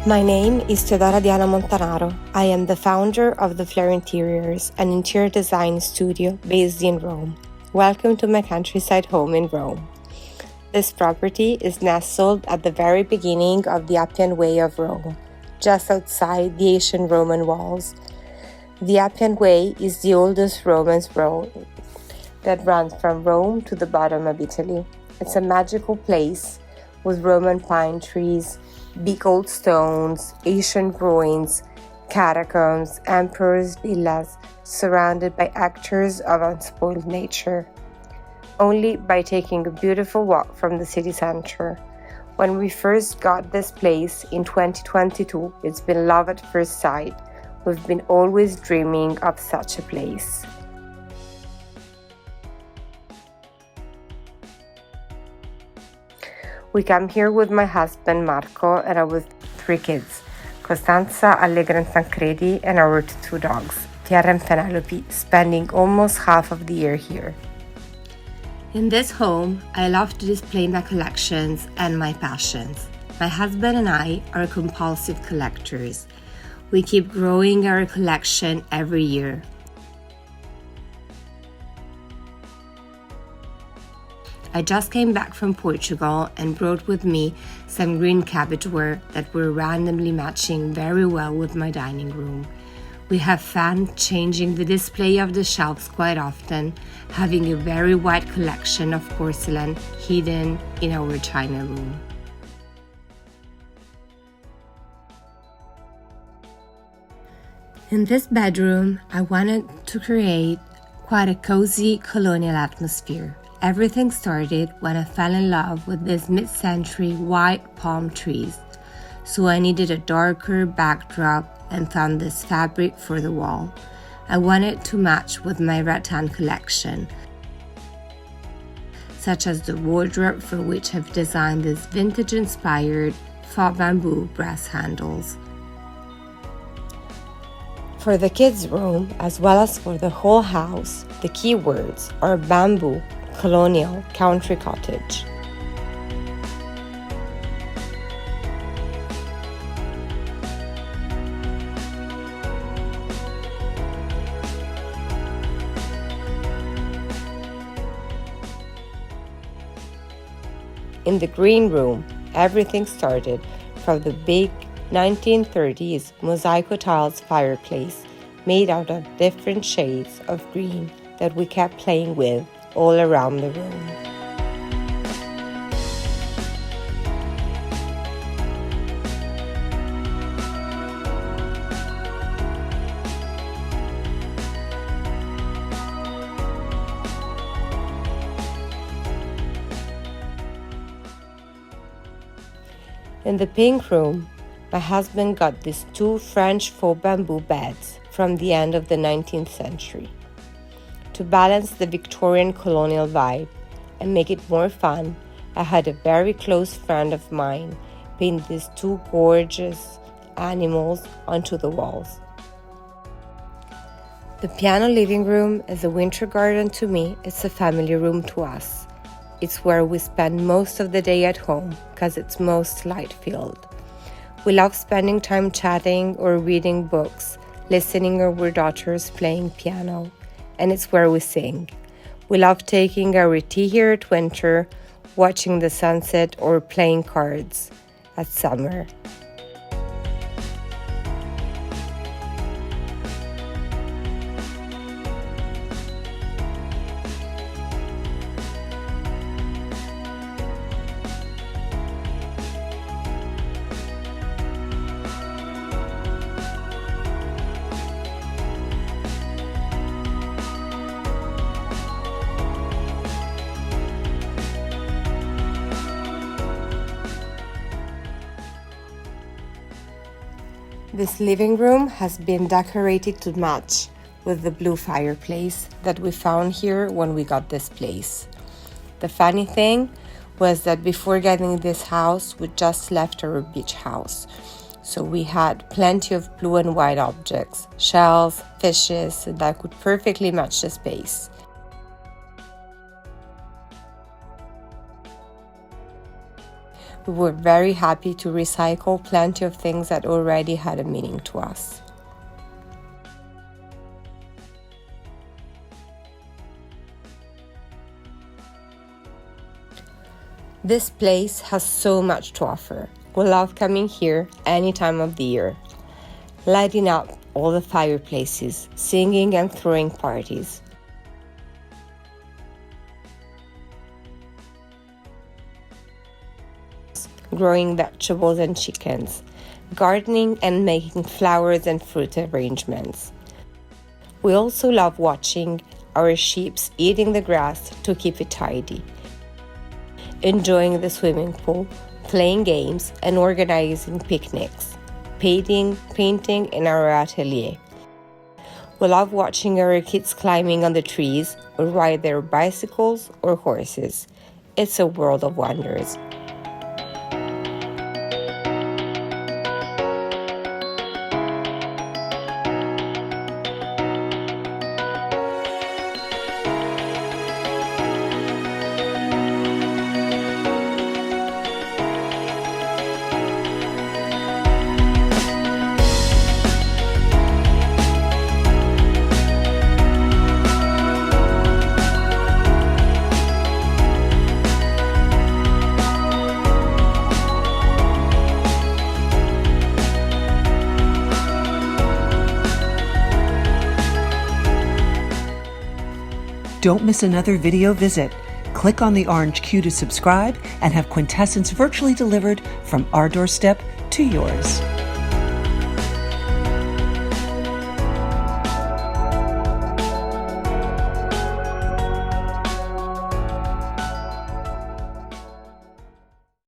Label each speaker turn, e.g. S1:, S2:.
S1: My name is Teodora Diana Montanaro. I am the founder of the Flair Interiors, an interior design studio based in Rome. Welcome to my countryside home in Rome. This property is nestled at the very beginning of the Appian Way of Rome, just outside the ancient Roman walls. The Appian Way is the oldest Roman road that runs from Rome to the bottom of Italy. It's a magical place with Roman pine trees, big old stones, ancient ruins, catacombs, emperors' villas, surrounded by actors of unspoiled nature. Only by taking a beautiful walk from the city center. When we first got this place in 2022, it's been love at first sight. We've been always dreaming of such a place. We come here with my husband Marco and our 3 kids, Costanza, Allegra and Tancredi, and our 2 dogs, Tiara and Penelope, spending almost half of the year here. In this home, I love to display my collections and my passions. My husband and I are compulsive collectors. We keep growing our collection every year. I just came back from Portugal and brought with me some green cabbageware that were randomly matching very well with my dining room. We have fun changing the display of the shelves quite often, having a very wide collection of porcelain hidden in our china room. In this bedroom, I wanted to create quite a cozy colonial atmosphere. Everything started when I fell in love with these mid-century white palm trees, so I needed a darker backdrop and found this fabric for the wall. I wanted to match with my rattan collection, such as the wardrobe for which I've designed these vintage-inspired faux bamboo brass handles. For the kids' room, as well as for the whole house, the keywords are bamboo, colonial, country cottage. In the green room, everything started from the big 1930s mosaico tiles fireplace made out of different shades of green that we kept playing with all around the room. In the pink room, my husband got these 2 French faux bamboo beds from the end of the 19th century. To balance the Victorian colonial vibe and make it more fun, I had a very close friend of mine paint these 2 gorgeous animals onto the walls. The piano living room is a winter garden to me. It's a family room to us. It's where we spend most of the day at home because it's most light-filled. We love spending time chatting or reading books, listening to our daughters playing piano, and it's where we sing. We love taking our tea here at winter, watching the sunset or playing cards at summer. This living room has been decorated to match with the blue fireplace that we found here when we got this place. The funny thing was that before getting this house, we just left our beach house. So we had plenty of blue and white objects, shells, fishes that could perfectly match the space. We were very happy to recycle plenty of things that already had a meaning to us. This place has so much to offer. We love coming here any time of the year, lighting up all the fireplaces, singing and throwing parties. Growing vegetables and chickens, gardening and making flowers and fruit arrangements. We also love watching our sheep eating the grass to keep it tidy, enjoying the swimming pool, playing games, and organizing picnics, painting in our atelier. We love watching our kids climbing on the trees or ride their bicycles or horses. It's a world of wonders.
S2: Don't miss another video visit. Click on the orange Q to subscribe and have Quintessence virtually delivered from our doorstep to yours.